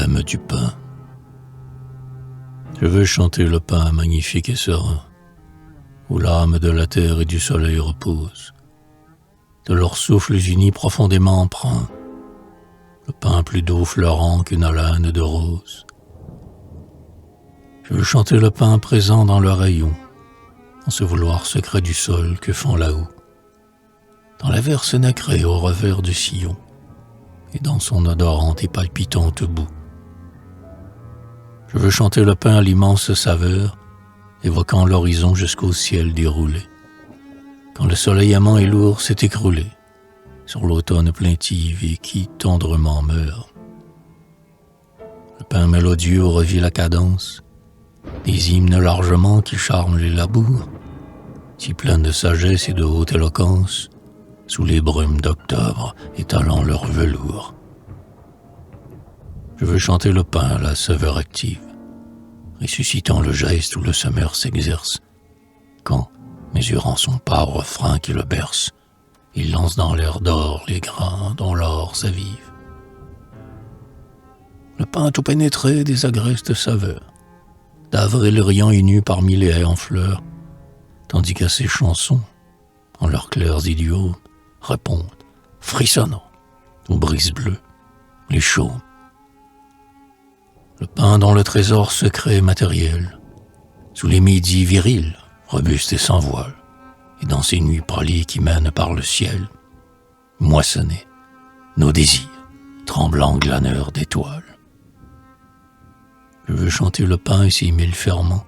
poème du pain. Je veux chanter le pain magnifique et serein, où l'âme de la terre et du soleil repose, de leurs souffles unis profondément empreints, le pain plus doux fleurant qu'une haleine de rose. Je veux chanter le pain présent dans le rayon, dans ce vouloir secret du sol que font là-haut, dans la verse nacrée au revers du sillon, et dans son odorante et palpitante boue. Je veux chanter le pain à l'immense saveur, évoquant l'horizon jusqu'au ciel déroulé, quand le soleil amant et lourd s'est écroulé sur l'automne plaintive et qui tendrement meurt. Le pain mélodieux revit la cadence, des hymnes largement qui charment les labours, si pleins de sagesse et de haute éloquence, sous les brumes d'octobre étalant leur velours. Je veux chanter le pain à la saveur active, ressuscitant le geste où le semeur s'exerce, quand, mesurant son pas au refrain qui le berce, il lance dans l'air d'or les grains dont l'or s'avive. Le pain tout pénétré des agrestes saveurs, d'avril riant et nu parmi les haies en fleurs, tandis qu'à ses chansons, en leurs clairs idiots, répondent, frissonnant, aux brises bleues, les chaumes. Le pain dont le trésor secret est matériel, sous les midis virils, robustes et sans voile, et dans ces nuits pralies qui mènent par le ciel, moissonnés, nos désirs, tremblants glaneurs d'étoiles. Je veux chanter le pain et ses mille ferments,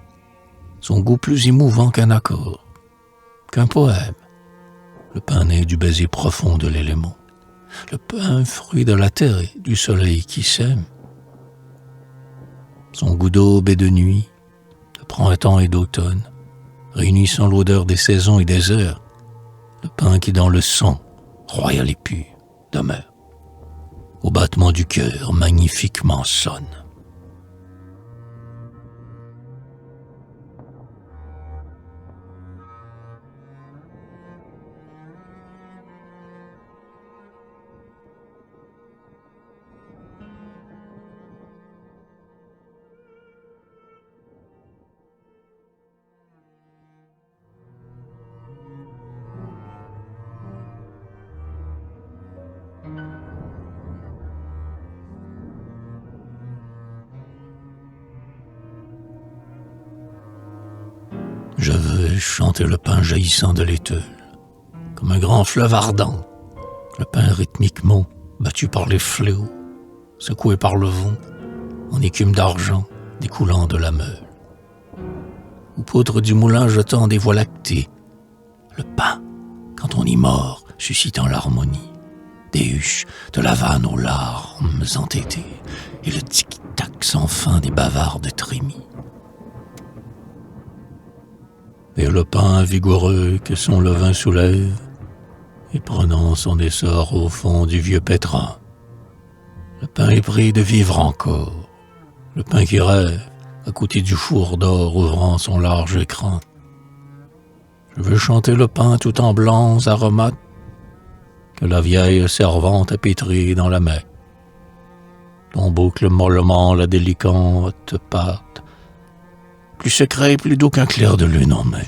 son goût plus émouvant qu'un accord, qu'un poème. Le pain né du baiser profond de l'élément, le pain fruit de la terre et du soleil qui sème. Son goût d'aube et de nuit, de printemps et d'automne, réunissant l'odeur des saisons et des heures, le pain qui dans le sang, royal et pur, demeure, au battement du cœur magnifiquement sonne. Je veux chanter le pain jaillissant de l'éteule, comme un grand fleuve ardent, le pain rythmiquement battu par les fléaux, secoué par le vent, en écume d'argent découlant de la meule. Ou poudre du moulin jetant des voies lactées, le pain, quand on y mord, suscitant l'harmonie, des huches de la vanne aux larmes entêtées, et le tic-tac sans fin des bavardes trémies. Et le pain vigoureux que son levain soulève, et prenant son essor au fond du vieux pétrin. Le pain est pris de vivre encore, le pain qui rêve, à côté du four d'or ouvrant son large écran. Je veux chanter le pain tout en blancs aromates, que la vieille servante a pétri dans la main, dont boucle mollement la délicate pâte, plus secret et plus doux qu'un clair de lune en mai.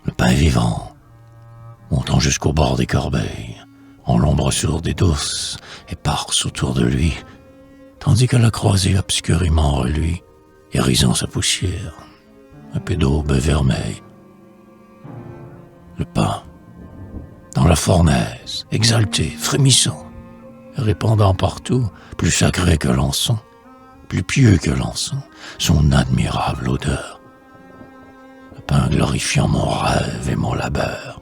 Le pain vivant, montant jusqu'au bord des corbeilles, en l'ombre sourde et douce, éparse autour de lui, tandis que la croisée obscurément reluit, irisant sa poussière, un peu d'aube vermeille. Le pain, dans la fournaise, exalté, frémissant, répandant partout, plus sacré que l'encens, plus pieux que l'encens, son admirable odeur. Le pain glorifiant mon rêve et mon labeur.